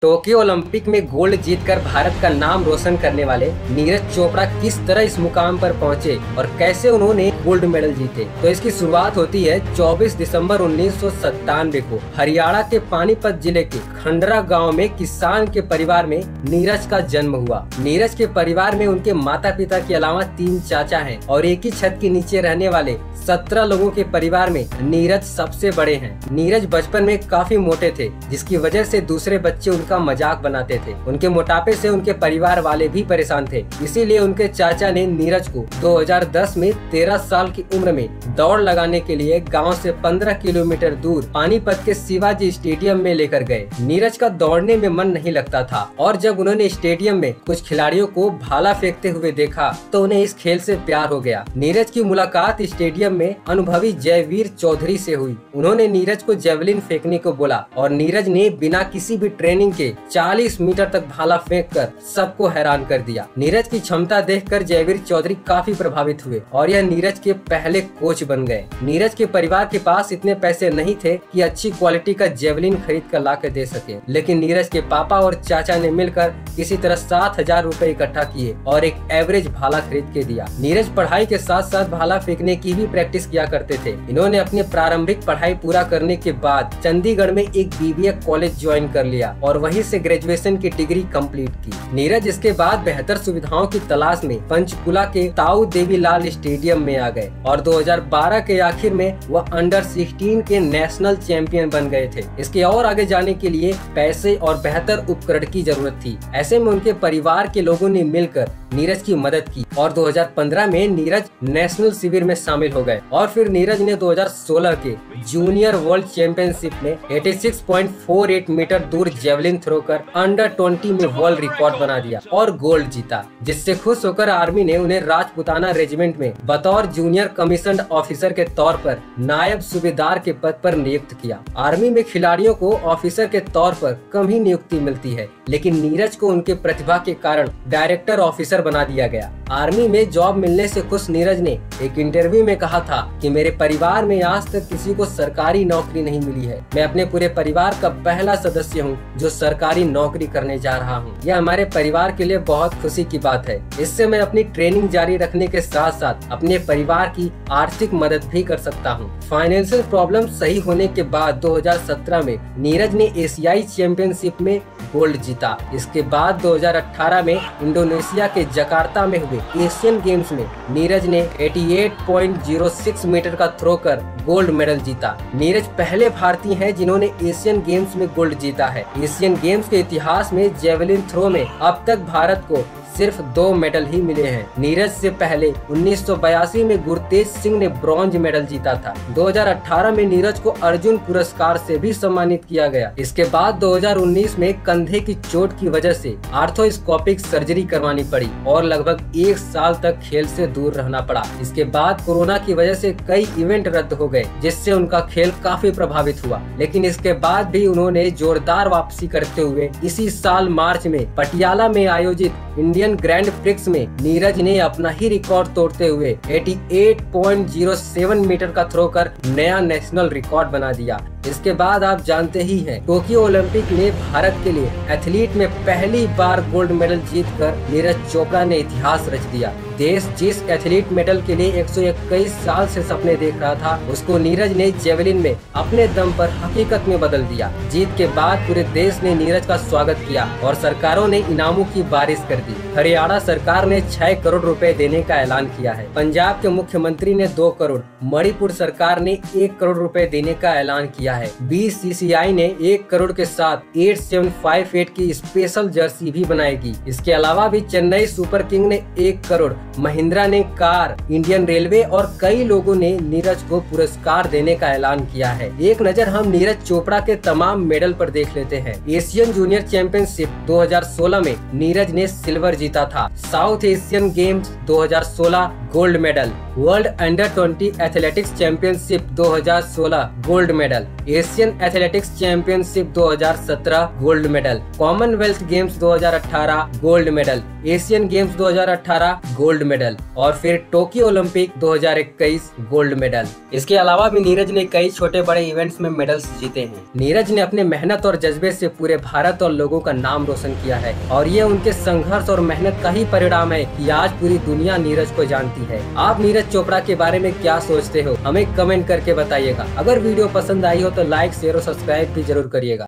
Tokyo Olympic में gold जीतकर भारत का नाम रोशन करने वाले नीरज चोपड़ा किस तरह इस मुकाम पर पहुंचे और कैसे उन्होंने गोल्ड मेडल जीते, तो इसकी शुरुआत होती है 24 दिसंबर 1997 को हरियाणा के पानीपत जिले के खंडरा गांव में किसान के परिवार में नीरज का जन्म हुआ। नीरज के परिवार में उनके माता पिता के अलावा 3 चाचा हैं और एक ही छत के नीचे रहने वाले 17 लोगों के परिवार में नीरज सबसे बड़े हैं। नीरज बचपन में काफी मोटे थे, जिसकी वजह से दूसरे बच्चे उनका मजाक बनाते थे। उनके मोटापे से उनके परिवार वाले भी परेशान थे, इसीलिए उनके चाचा ने नीरज को 2010 में 13 साल की उम्र में दौड़ लगाने के लिए गांव से 15 किलोमीटर दूर पानीपत के शिवाजी स्टेडियम में लेकर गए। नीरज का दौड़ने में मन नहीं लगता था और जब उन्होंने स्टेडियम में कुछ खिलाड़ियों को भाला फेंकते हुए देखा तो उन्हें इस खेल से प्यार हो गया। नीरज की मुलाकात स्टेडियम में अनुभवी जयवीर चौधरी से हुई। उन्होंने नीरज को जेवलिन फेंकने को बोला और नीरज ने बिना किसी भी ट्रेनिंग के 40 मीटर तक भाला फेंककर सबको हैरान कर दिया। नीरज की क्षमता देखकर जयवीर चौधरी काफी प्रभावित हुए और यह नीरज के पहले कोच बन गए। नीरज के परिवार के पास इतने पैसे नहीं थे कि अच्छी क्वालिटी का जेवलिन खरीद कर ला कर दे सके, लेकिन नीरज के पापा और चाचा ने मिलकर किसी तरह 7,000 रुपए इकट्ठा किए और एक एवरेज भाला खरीद के दिया। नीरज पढ़ाई के साथ साथ भाला फेंकने की भी प्रैक्टिस किया करते थे। इन्होंने अपनी प्रारंभिक पढ़ाई पूरा करने के बाद चंडीगढ़ में एक BBA कॉलेज ज्वाइन कर लिया और वहीं से ग्रेजुएशन की डिग्री कंप्लीट की। नीरज इसके बाद बेहतर सुविधाओं की तलाश में पंचकुला के ताऊ देवीलाल स्टेडियम में आ गए और 2012 के आखिर में वह अंडर 16 के नेशनल चैंपियन बन गए थे। इसके और आगे जाने के लिए पैसे और बेहतर उपकरण की जरूरत थी। ऐसे में उनके परिवार के लोगों ने मिलकर नीरज की मदद की और 2015 में नीरज नेशनल शिविर में शामिल हो गए और फिर नीरज ने 2016 के जूनियर वर्ल्ड चैंपियनशिप में 86.48 मीटर दूर जेवलिन थ्रो कर अंडर 20 में वर्ल्ड रिकॉर्ड बना दिया और गोल्ड जीता, जिससे खुश होकर आर्मी ने उन्हें राजपुताना रेजिमेंट में बतौर जूनियर कमीशन ऑफिसर के तौर पर नायब सूबेदार के पद पर नियुक्त किया। आर्मी में खिलाड़ियों को ऑफिसर के तौर पर कम ही नियुक्ति मिलती है, लेकिन नीरज को उनके प्रतिभा के कारण डायरेक्टर ऑफिसर बना दिया गया। आर्मी में जॉब मिलने से खुश नीरज ने एक इंटरव्यू में कहा था कि मेरे परिवार में आज तक किसी को सरकारी नौकरी नहीं मिली है। मैं अपने पूरे परिवार का पहला सदस्य हूँ जो सरकारी नौकरी करने जा रहा हूँ। यह हमारे परिवार के लिए बहुत खुशी की बात है। इससे मैं अपनी ट्रेनिंग जारी रखने के साथ साथ अपने परिवार की आर्थिक मदद भी कर सकता हूँ। फाइनेंशियल प्रॉब्लम सही होने के बाद 2017 में नीरज ने एशियाई चैंपियनशिप में गोल्ड जीता। इसके बाद 2018 में इंडोनेशिया के जकार्ता में हुए एशियन गेम्स में नीरज ने 88.06 मीटर का थ्रो कर गोल्ड मेडल जीता। नीरज पहले भारतीय हैं जिन्होंने एशियन गेम्स में गोल्ड जीता है। एशियन गेम्स के इतिहास में जेवलिन थ्रो में अब तक भारत को सिर्फ 2 मेडल ही मिले हैं। नीरज से पहले 1982 में गुरतेज सिंह ने ब्रॉन्ज मेडल जीता था। 2018 में नीरज को अर्जुन पुरस्कार से भी सम्मानित किया गया। इसके बाद 2019 में कंधे की चोट की वजह से आर्थोस्कोपिक सर्जरी करवानी पड़ी और लगभग 1 साल तक खेल से दूर रहना पड़ा। इसके बाद कोरोना की वजह से कई इवेंट रद्द हो गए, जिससे उनका खेल काफी प्रभावित हुआ, लेकिन इसके बाद भी उन्होंने जोरदार वापसी करते हुए इसी साल मार्च में पटियाला में आयोजित इंडियन ग्रैंड प्रिक्स में नीरज ने अपना ही रिकॉर्ड तोड़ते हुए 88.07 मीटर का थ्रो कर नया नेशनल रिकॉर्ड बना दिया। इसके बाद आप जानते ही हैं, टोक्यो ओलंपिक में भारत के लिए एथलीट में पहली बार गोल्ड मेडल जीतकर नीरज चोपड़ा ने इतिहास रच दिया। देश जिस एथलीट मेडल के लिए 121 साल से सपने देख रहा था, उसको नीरज ने जेवलिन में अपने दम पर हकीकत में बदल दिया। जीत के बाद पूरे देश ने नीरज का स्वागत किया और सरकारों ने इनामों की बारिश कर दी। हरियाणा सरकार ने 6 करोड़ रुपए देने का ऐलान किया है। पंजाब के मुख्यमंत्री ने 2 करोड़, मणिपुर सरकार ने 1 करोड़ रुपए देने का ऐलान किया है। BCCI ने 1 करोड़ के साथ 8758 की स्पेशल जर्सी भी बनाएगी। इसके अलावा भी चेन्नई सुपर किंग ने 1 करोड़, महिंद्रा ने कार, इंडियन रेलवे और कई लोगों ने नीरज को पुरस्कार देने का ऐलान किया है। एक नजर हम नीरज चोपड़ा के तमाम मेडल पर देख लेते हैं। एशियन जूनियर चैंपियनशिप 2016 में नीरज ने सिल्वर जीता था। South Asian games 2016 gold medal, world under 20 athletics championship 2016 gold medal, Asian athletics championship 2017 gold medal, Commonwealth games 2018 gold medal, Asian games 2018 gold medal और फिर टोक्यो ओलंपिक 2021 गोल्ड मेडल। इसके अलावा भी नीरज ने कई छोटे बड़े इवेंट्स में मेडल्स जीते हैं। नीरज ने अपने मेहनत और जज्बे से पूरे भारत और लोगों का नाम रोशन किया है और ये उनके संघर्ष और मेहनत का ही परिणाम है कि आज पूरी दुनिया नीरज को जानती है। आप नीरज चोपड़ा के बारे में क्या सोचते हो, हमें कमेंट करके बताइएगा। अगर वीडियो पसंद आई हो तो लाइक, शेयर और सब्सक्राइब भी जरूर करिएगा।